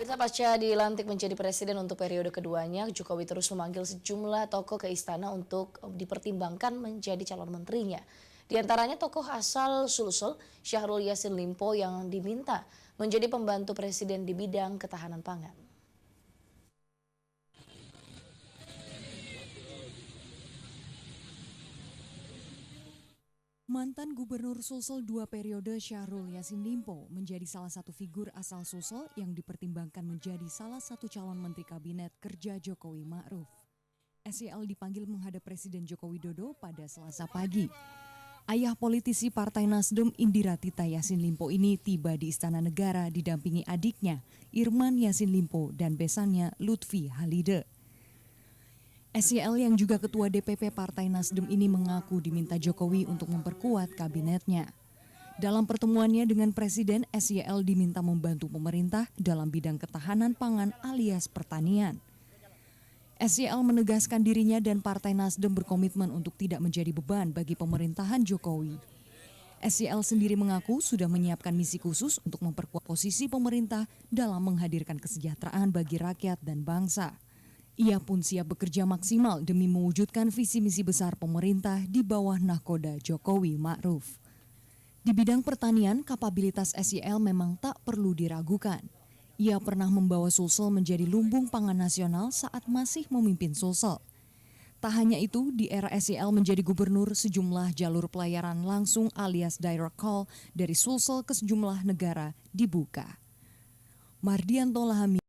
Pemirsa, pasca dilantik menjadi presiden untuk periode keduanya, Jokowi terus memanggil sejumlah tokoh ke istana untuk dipertimbangkan menjadi calon menterinya. Di antaranya tokoh asal Sulsel, Syahrul Yassin Limpo yang diminta menjadi pembantu presiden di bidang ketahanan pangan. Mantan Gubernur Sulsel 2 periode Syahrul Yassin Limpo menjadi salah satu figur asal Sulsel yang dipertimbangkan menjadi salah satu calon menteri kabinet kerja Jokowi Ma'ruf. SYL dipanggil menghadap Presiden Joko Widodo pada Selasa pagi. Ayah politisi Partai Nasdem Indira Tita Yassin Limpo ini tiba di Istana Negara didampingi adiknya Irman Yassin Limpo dan besannya Lutfi Halide. SYL yang juga ketua DPP Partai Nasdem ini mengaku diminta Jokowi untuk memperkuat kabinetnya. Dalam pertemuannya dengan Presiden, SYL diminta membantu pemerintah dalam bidang ketahanan pangan alias pertanian. SYL menegaskan dirinya dan Partai Nasdem berkomitmen untuk tidak menjadi beban bagi pemerintahan Jokowi. SYL sendiri mengaku sudah menyiapkan misi khusus untuk memperkuat posisi pemerintah dalam menghadirkan kesejahteraan bagi rakyat dan bangsa. Ia pun siap bekerja maksimal demi mewujudkan visi misi besar pemerintah di bawah nahkoda Jokowi Ma'ruf. Di bidang pertanian, kapabilitas SYL memang tak perlu diragukan. Ia pernah membawa Sulsel menjadi lumbung pangan nasional saat masih memimpin Sulsel. Tak hanya itu, di era SYL menjadi gubernur, sejumlah jalur pelayaran langsung alias direct call dari Sulsel ke sejumlah negara dibuka. Mardianto Lahami